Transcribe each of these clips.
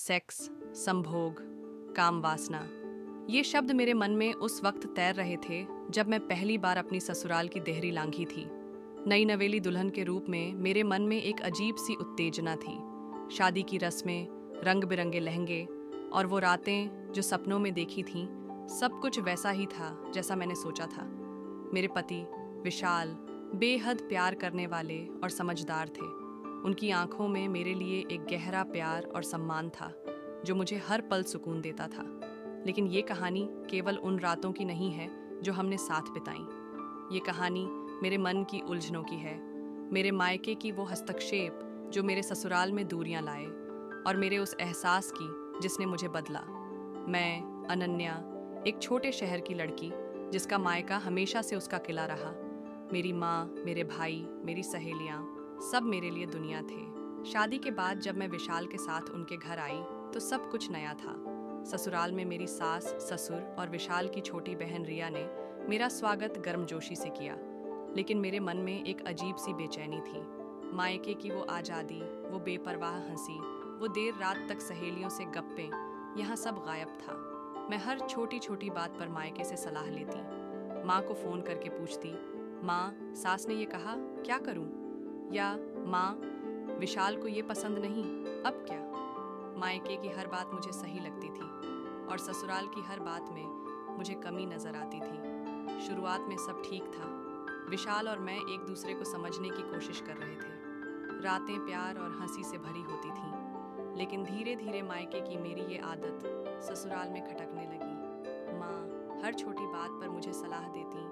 Sex, संभोग, काम वासना, ये शब्द मेरे मन में उस वक्त तैर रहे थे जब मैं पहली बार अपनी ससुराल की देहरी लांघी थी। नई नवेली दुल्हन के रूप में मेरे मन में एक अजीब सी उत्तेजना थी। शादी की रस्में, रंग बिरंगे लहंगे और वो रातें जो सपनों में देखी थीं, सब कुछ वैसा ही था जैसा मैंने सोचा था। मेरे पति विशाल, बेहद प्यार करने वाले और समझदार थे। उनकी आंखों में मेरे लिए एक गहरा प्यार और सम्मान था जो मुझे हर पल सुकून देता था। लेकिन ये कहानी केवल उन रातों की नहीं है जो हमने साथ बिताई। ये कहानी मेरे मन की उलझनों की है, मेरे मायके की वो हस्तक्षेप जो मेरे ससुराल में दूरियां लाए, और मेरे उस एहसास की जिसने मुझे बदला। मैं अनन्या, एक छोटे शहर की लड़की जिसका मायका हमेशा से उसका किला रहा। मेरी माँ, मेरे भाई, मेरी सहेलियाँ, सब मेरे लिए दुनिया थे। शादी के बाद जब मैं विशाल के साथ उनके घर आई तो सब कुछ नया था। ससुराल में मेरी सास, ससुर और विशाल की छोटी बहन रिया ने मेरा स्वागत गर्मजोशी से किया। लेकिन मेरे मन में एक अजीब सी बेचैनी थी। मायके की वो आज़ादी, वो बेपरवाह हंसी, वो देर रात तक सहेलियों से गप्पें, यहाँ सब गायब था। मैं हर छोटी छोटी बात पर मायके से सलाह लेती। माँ को फ़ोन करके पूछती, माँ, सास ने ये कहा, क्या करूँ? या माँ, विशाल को ये पसंद नहीं, अब क्या? मायके की हर बात मुझे सही लगती थी और ससुराल की हर बात में मुझे कमी नजर आती थी। शुरुआत में सब ठीक था। विशाल और मैं एक दूसरे को समझने की कोशिश कर रहे थे। रातें प्यार और हंसी से भरी होती थीं। लेकिन धीरे धीरे मायके की मेरी ये आदत ससुराल में खटकने लगी। माँ हर छोटी बात पर मुझे सलाह देती,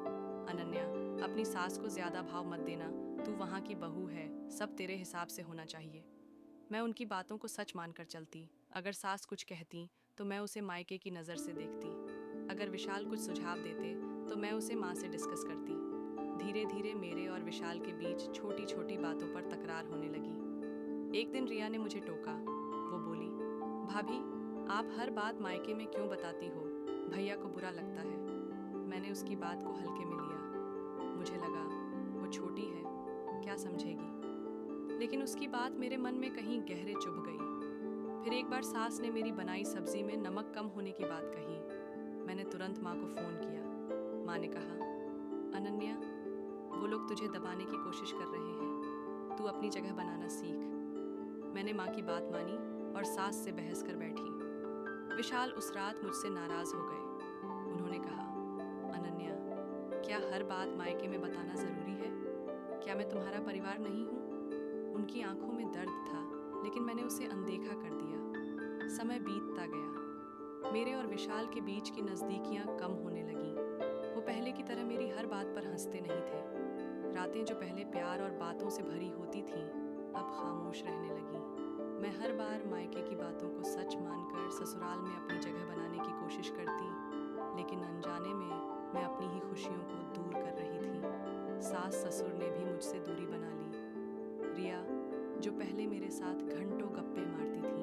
अनन्या, अपनी सास को ज्यादा भाव मत देना, तू वहाँ की बहू है, सब तेरे हिसाब से होना चाहिए। मैं उनकी बातों को सच मानकर चलती। अगर सास कुछ कहती तो मैं उसे मायके की नज़र से देखती। अगर विशाल कुछ सुझाव देते तो मैं उसे माँ से डिस्कस करती। धीरे धीरे मेरे और विशाल के बीच छोटी छोटी बातों पर तकरार होने लगी। एक दिन रिया ने मुझे टोका। वो बोली, भाभी, आप हर बात मायके में क्यों बताती हो? भैया को बुरा लगता है। मैंने उसकी बात को हल्के में लिया। मुझे लगा वो छोटी है, क्या समझेगी। लेकिन उसकी बात मेरे मन में कहीं गहरे चुभ गई। फिर एक बार सास ने मेरी बनाई सब्जी में नमक कम होने की बात कही। मैंने तुरंत माँ को फ़ोन किया। माँ ने कहा, अनन्या, वो लोग तुझे दबाने की कोशिश कर रहे हैं, तू अपनी जगह बनाना सीख। मैंने माँ की बात मानी और सास से बहस कर बैठी। विशाल उस रात मुझसे नाराज़ हो गए। उन्होंने कहा, अनन्या, क्या हर बात मायके में बताना ज़रूरी है? क्या मैं तुम्हारा परिवार नहीं हूँ? उनकी आंखों में दर्द था, लेकिन मैंने उसे अनदेखा कर दिया। समय बीतता गया। मेरे और विशाल के बीच की नज़दीकियां कम होने लगीं। वो पहले की तरह मेरी हर बात पर हंसते नहीं थे। रातें जो पहले प्यार और बातों से भरी होती थीं, अब खामोश रहने लगीं। मैं हर बार मायके की बातों को सच मानकर ससुराल में अपनी जगह बनाने की कोशिश करती, लेकिन अनजाने में मैं अपनी ही खुशियों को दूर कर रही थी। सास ससुर ने भी मुझसे दूरी बना ली। रिया, जो पहले मेरे साथ घंटों गप्पे मारती थी,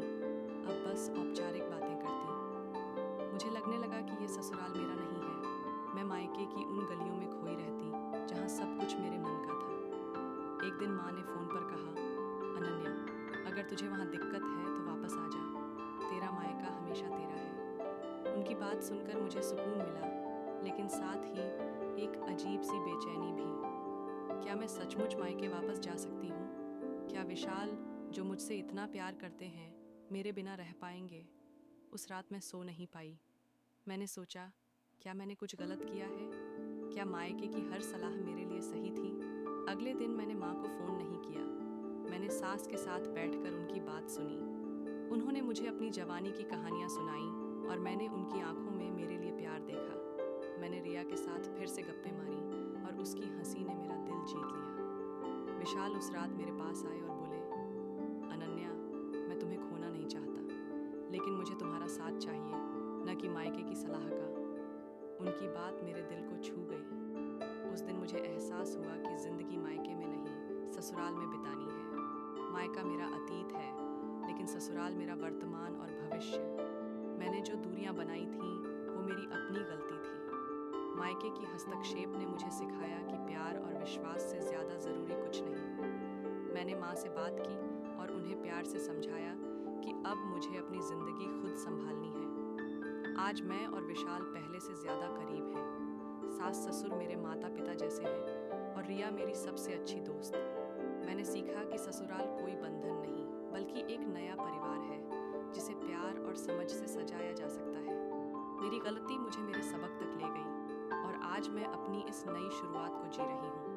अब बस औपचारिक बातें करती। मुझे लगने लगा कि ये ससुराल मेरा नहीं है। मैं मायके की उन गलियों में खोई रहती जहाँ सब कुछ मेरे मन का था। एक दिन माँ ने फ़ोन पर कहा, अनन्या, अगर तुझे वहाँ दिक्कत है तो वापस आ जा, तेरा मायका हमेशा तेरा है। उनकी बात सुनकर मुझे सुकून मिला, लेकिन साथ ही एक अजीब सी बेचैनी भी। क्या मैं सचमुच मायके वापस जा सकती हूँ? क्या विशाल, जो मुझसे इतना प्यार करते हैं, मेरे बिना रह पाएंगे? उस रात मैं सो नहीं पाई। मैंने सोचा, क्या मैंने कुछ गलत किया है? क्या मायके की हर सलाह मेरे लिए सही थी? अगले दिन मैंने माँ को फ़ोन नहीं किया। मैंने सास के साथ बैठकर उनकी बात सुनी। उन्होंने मुझे अपनी जवानी की कहानियाँ सुनाई और मैंने उनकी आंखों में मेरे लिए प्यार देखा। मैंने रिया के साथ फिर से गप्पे मारी और उसकी हंसी ने मेरा दिल जीत लिया। विशाल उस रात मेरे पास आए और बोले, अनन्या, मैं तुम्हें खोना नहीं चाहता, लेकिन मुझे तुम्हारा साथ चाहिए, न कि मायके की सलाह का। उनकी बात मेरे दिल को छू गई। उस दिन मुझे एहसास हुआ कि ज़िंदगी मायके में नहीं, ससुराल में बितानी है। मायका मेरा अतीत है, लेकिन ससुराल मेरा वर्तमान और भविष्य। मैंने जो दूरियां बनाई थीं, वो मेरी अपनी गलती थी। मायके की हस्तक्षेप ने मुझे सिखाया कि प्यार और विश्वास से ज़्यादा ज़रूरी कुछ नहीं। मैंने माँ से बात की और उन्हें प्यार से समझाया कि अब मुझे अपनी ज़िंदगी आज मैं और विशाल पहले से ज्यादा करीब हैं। सास ससुर मेरे माता पिता जैसे हैं और रिया मेरी सबसे अच्छी दोस्त। मैंने सीखा कि ससुराल कोई बंधन नहीं बल्कि एक नया परिवार है जिसे प्यार और समझ से सजाया जा सकता है। मेरी गलती मुझे मेरे सबक तक ले गई और आज मैं अपनी इस नई शुरुआत को जी रही हूँ।